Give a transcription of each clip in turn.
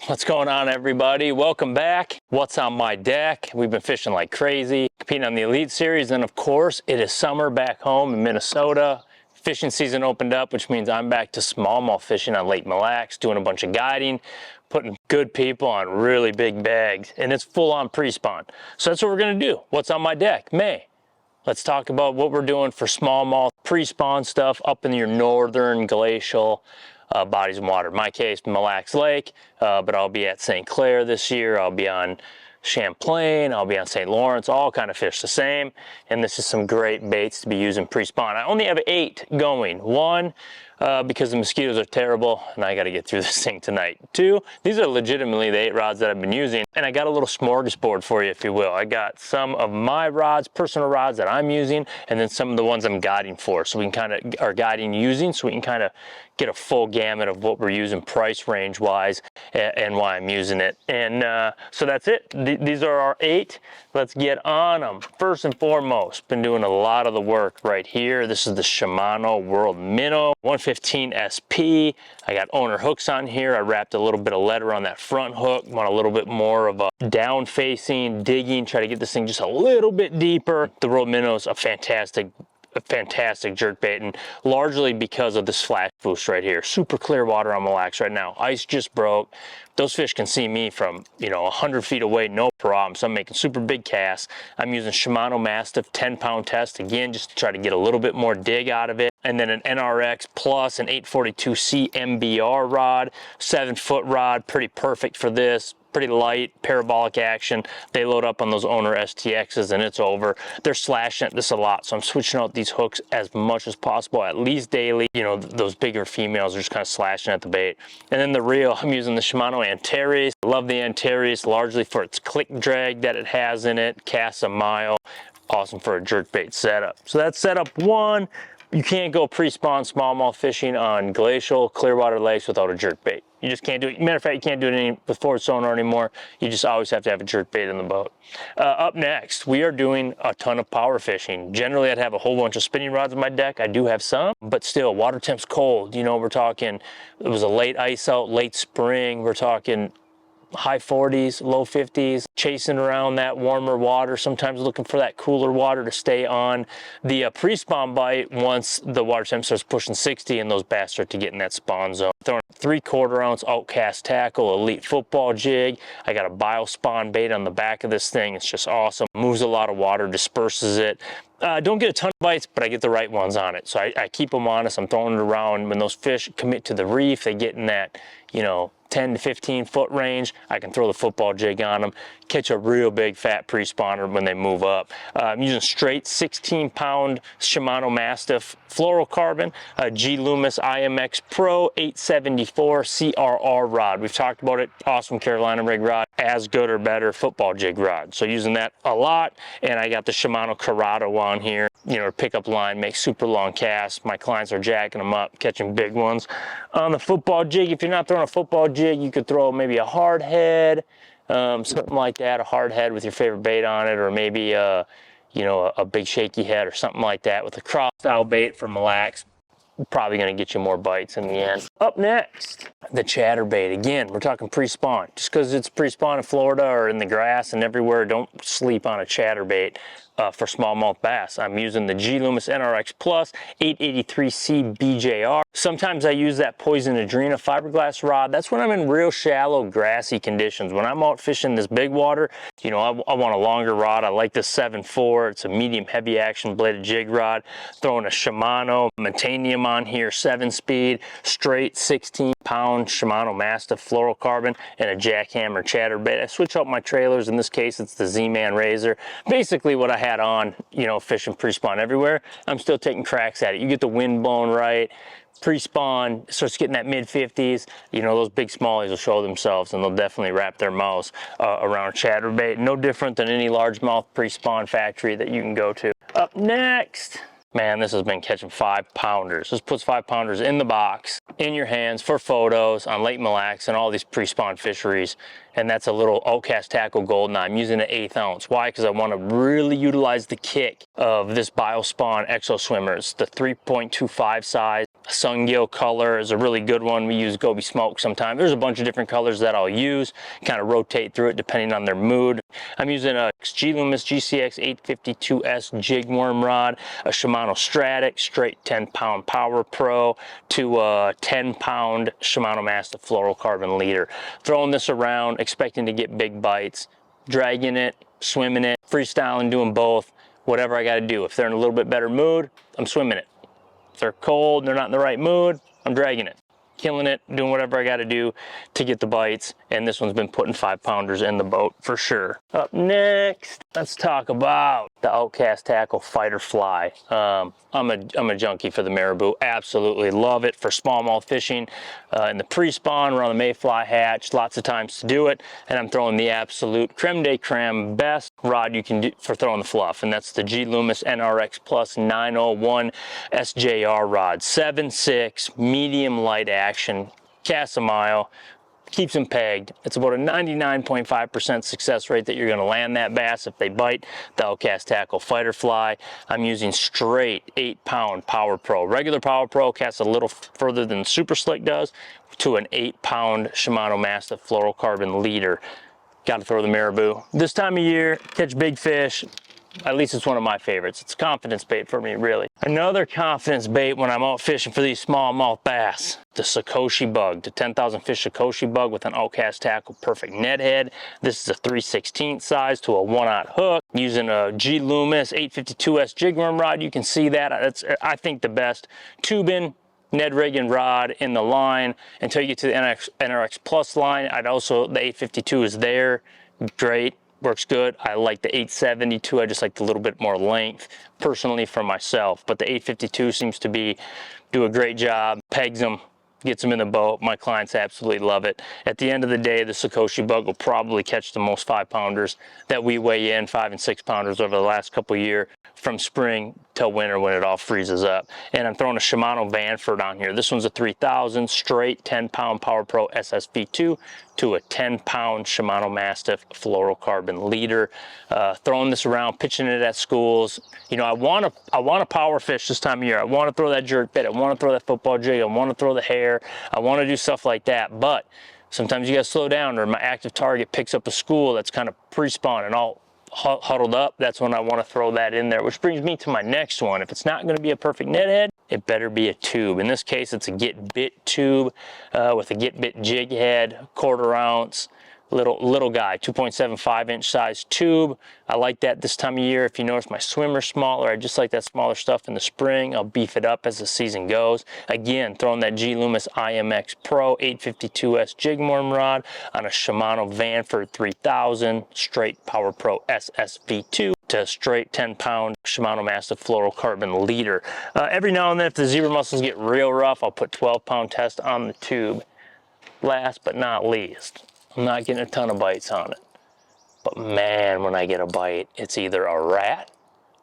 What's going on, everybody? Welcome back. What's on my deck? We've been fishing like crazy, competing on the Elite Series, and of course it is summer back home in Minnesota. Fishing season opened up, which means I'm back to smallmouth fishing on Lake Mille, doing a bunch of guiding, putting good people on really big bags, and it's full on pre-spawn. So that's what we're gonna do. What's on my deck? May. Let's talk about what we're doing for smallmouth pre-spawn stuff up in your northern glacial bodies of water. In my case, Mille Lake, but I'll be at St. Clair this year. I'll be on Champlain, I'll be on St. Lawrence, all kind of fish the same. And this is some great baits to be using pre-spawn. I only have 8 going. 1, because the mosquitoes are terrible and I got to get through this thing tonight. 2, these are legitimately the 8 rods that I've been using. And I got a little smorgasbord for you, if you will. I got some of my rods, personal rods that I'm using, and then some of the ones I'm guiding for. So we can kind of, are guiding using, so we can kind of get a full gamut of what we're using price range wise and why I'm using it. And so that's it. These are our 8. Let's get on them. First and foremost, been doing a lot of the work right here. This is the Shimano World Minnow 115 SP. I got owner hooks on here. I wrapped a little bit of leather on that front hook. Want a little bit more of a down facing digging, try to get this thing just a little bit deeper. The World Minnow is a fantastic jerk bait, and largely because of this flash boost right here. Super clear water on Mille right now. Ice just broke. Those fish can see me from 100 feet away, no problem. So I'm making super big casts. I'm using Shimano Mastiff 10-pound test again, just to try to get a little bit more dig out of it. And then an NRX plus an 842C MBR rod, 7-foot rod, pretty perfect for this. Pretty light, parabolic action. They load up on those owner STXs and it's over. They're slashing at this a lot, so I'm switching out these hooks as much as possible, at least daily. Those bigger females are just kind of slashing at the bait. And then the reel, I'm using the Shimano Antares. I love the Antares largely for its click drag that it has in it. Casts a mile. Awesome for a jerkbait setup. So that's setup 1. You can't go pre-spawn smallmouth fishing on glacial clearwater lakes without a jerkbait. You just can't do it. Matter of fact, you can't do it with forward sonar anymore. You just always have to have a jerkbait in the boat. Up next, we are doing a ton of power fishing. Generally, I'd have a whole bunch of spinning rods on my deck. I do have some, but still, water temp's cold. We're talking, it was a late ice out, late spring. We're talking high 40s, low 50s, chasing around that warmer water, sometimes looking for that cooler water to stay on the pre-spawn bite once the water temp starts pushing 60 and those bass start to get in that spawn zone. Throwing a 3/4 ounce Outkast tackle, elite football jig. I got a BioSpawn bait on the back of this thing. It's just awesome. Moves a lot of water, disperses it. Don't get a ton of bites, but I get the right ones on it. So I keep them honest. I'm throwing it around. When those fish commit to the reef, they get in that, 10 to 15 foot range. I can throw the football jig on them, catch a real big fat pre-spawner when they move up. I'm using straight 16-pound Shimano Mastiff Flourocarbon, Loomis IMX Pro 874 CRR rod. We've talked about it. Awesome Carolina rig rod, as good or better football jig rod. So using that a lot, and I got the Shimano Curado on here. Pickup line, make super long casts. My clients are jacking them up, catching big ones. On the football jig, if you're not throwing a football jig, you could throw maybe a hard head, something like that, a hard head with your favorite bait on it, or maybe a big shaky head or something like that with a cross style bait for Mille. Probably going to get you more bites in the end. Up next, the Chatterbait. Again, we're talking pre-spawn. Just because it's pre-spawn in Florida or in the grass and everywhere, don't sleep on a Chatterbait for smallmouth bass. I'm using the Loomis NRX Plus 883C BJR. Sometimes I use that Poison Adrena fiberglass rod. That's when I'm in real shallow, grassy conditions. When I'm out fishing this big water, I want a longer rod. I like this 7.4. It's a medium heavy action bladed jig rod. Throwing a Shimano Metanium on here, 7-speed, straight 16-pound Shimano Mastiff Flourocarbon, and a Jackhammer Chatterbait. I switch out my trailers. In this case, it's the Z-Man Razor. Basically what I had on, fishing pre-spawn everywhere, I'm still taking cracks at it. You get the wind blown right, pre-spawn starts getting that mid-50s, those big smallies will show themselves and they'll definitely wrap their mouths around a Chatterbait. No different than any largemouth pre-spawn factory that you can go to. Up next, man, this has been catching 5-pounders. This puts 5-pounders in the box, in your hands for photos on Lake Mille and all these pre-spawn fisheries. And that's a little Outkast tackle Goldeneye. I'm using an 1/8 ounce. Why? Because I want to really utilize the kick of this BioSpawn ExoSwimmer. It's the 3.25 size. Sungill color is a really good one. We use Gobi Smoke sometimes. There's a bunch of different colors that I'll use, kind of rotate through it depending on their mood. I'm using a Loomis GCX 852S jig worm rod, a Shimano Stradic straight 10-pound PowerPro to a 10-pound Shimano Mastiff Flourocarbon leader. Throwing this around, expecting to get big bites, dragging it, swimming it, freestyling, doing both, whatever I got to do. If they're in a little bit better mood, I'm swimming it. If they're cold, they're not in the right mood, I'm dragging it, killing it, doing whatever I got to do to get the bites. And this one's been putting 5-pounders in the boat for sure. Up next, let's talk about the Outkast Tackle Fighter Fly. I'm a junkie for the Marabou. Absolutely love it for smallmouth fishing in the pre-spawn around the mayfly hatch. Lots of times to do it, and I'm throwing the absolute creme de creme best rod you can do for throwing the fluff, and that's the Loomis NRX Plus 901 SJR rod. 7.6 medium light action, casts a mile, keeps them pegged. It's about a 99.5% success rate that you're going to land that bass if they bite the Outkast Tackle Fighter Fly. I'm using straight 8-pound PowerPro. Regular PowerPro casts a little further than Super Slick does to an 8-pound Shimano Mastiff Flourocarbon leader. Got to throw the Marabou. This time of year, catch big fish. At least it's one of my favorites. It's a confidence bait for me, really. Another confidence bait when I'm out fishing for these smallmouth bass, the Sakoshi bug, the 10,000 fish Sakoshi bug with an Outkast Tackle Perfect net head. This is a 3/16 size to a 1/0 hook. Using a Loomis 852S jig worm rod. You can see that. That's, I think, the best tubing Ned rigging rod in the line until you get to the NRX Plus line. I'd also, the 852 is there, great. Works good. I like the 872. I just like a little bit more length personally for myself, but the 852 seems to do a great job, pegs them, gets them in the boat. My clients absolutely love it. At the end of the day, the Sakoshi bug will probably catch the most 5-pounders that we weigh in, 5- and 6-pounders over the last couple of years, from spring till winter when it all freezes up. And I'm throwing a Shimano Vanford on here. This one's a 3000 straight 10-pound PowerPro SSV2 to a 10-pound Shimano Mastiff Flourocarbon leader. Throwing this around, pitching it at schools. You know, I want to power fish this time of year. I want to throw that jerk bait. I want to throw that football jig. I want to throw the hair. I want to do stuff like that. But sometimes you got to slow down, or my active target picks up a school that's kind of pre-spawn and all huddled up. That's when I want to throw that in there, which brings me to my next one. If it's not going to be a perfect net head, it better be a tube. In this case, it's a Get Bit tube with a Get Bit jig head, 1/4 ounce, little guy, 2.75-inch size tube. I like that this time of year. If you notice my swimmer's smaller, I just like that smaller stuff in the spring. I'll beef it up as the season goes. Again, throwing that Loomis IMX Pro 852S jig worm rod on a Shimano Vanford 3000 straight PowerPro SSV2 to a straight 10-pound Shimano Mastiff Flourocarbon leader. Every now and then, if the zebra mussels get real rough, I'll put 12-pound test on the tube. Last but not least, I'm not getting a ton of bites on it, but man, when I get a bite, it's either a rat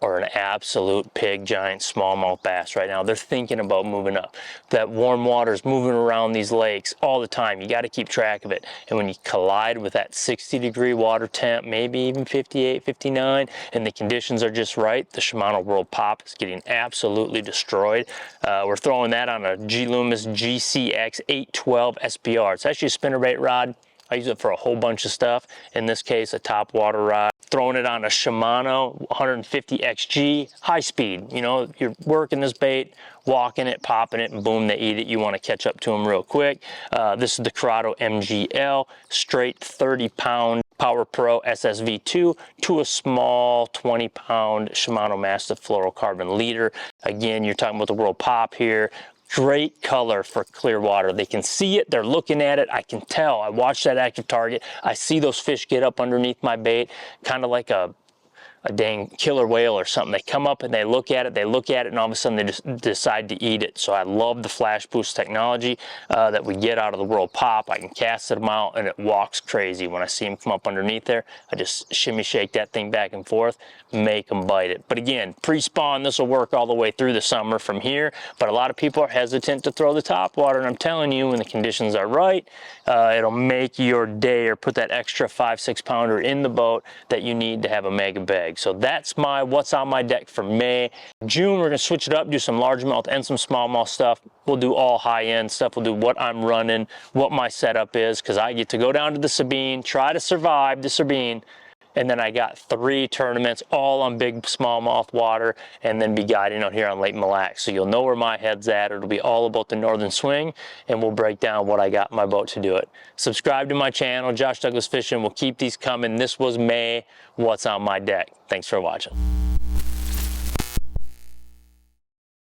or an absolute pig giant smallmouth bass. Right now, they're thinking about moving up. That warm water's moving around these lakes all the time. You got to keep track of it. And when you collide with that 60-degree water temp, maybe even 58, 59, and the conditions are just right, the Shimano World Pop is getting absolutely destroyed. We're throwing that on a Loomis GCX 812 SPR. It's actually a spinnerbait rod. I use it for a whole bunch of stuff. In this case, a top water rod. Throwing it on a Shimano 150 XG, high speed. You know, you're working this bait, walking it, popping it, and boom, they eat it. You want to catch up to them real quick. This is the Curado MGL, straight 30-pound PowerPro SSV2 to a small 20-pound Shimano Mastiff Flourocarbon leader. Again, you're talking about the World Pop here. Great color for clear water. They can see it, they're looking at it, I can tell. I watch that active target, I see those fish get up underneath my bait, kind of like a dang killer whale or something. They come up and they look at it, and all of a sudden they just decide to eat it. So I love the flash boost technology that we get out of the World Pop. I can cast them out and it walks crazy. When I see them come up underneath there, I just shimmy shake that thing back and forth, make them bite it. But again, pre-spawn, this will work all the way through the summer from here, but a lot of people are hesitant to throw the top water, and I'm telling you, when the conditions are right, it'll make your day, or put that extra 5-6 pounder in the boat that you need to have a mega bag. leg. So that's my what's on my deck for May. June, we're gonna switch it up, do some largemouth and some smallmouth stuff. We'll do all high-end stuff. We'll do what I'm running, what my setup is, because I get to go down to the Sabine, try to survive the Sabine, and then I got 3 tournaments all on big smallmouth water, and then be guiding out here on Lake Mille. So you'll know where my head's at. It'll be all about the northern swing, and we'll break down what I got in my boat to do it. Subscribe to my channel, Josh Douglas Fishing. We'll keep these coming. This was May, what's on my deck. Thanks for watching.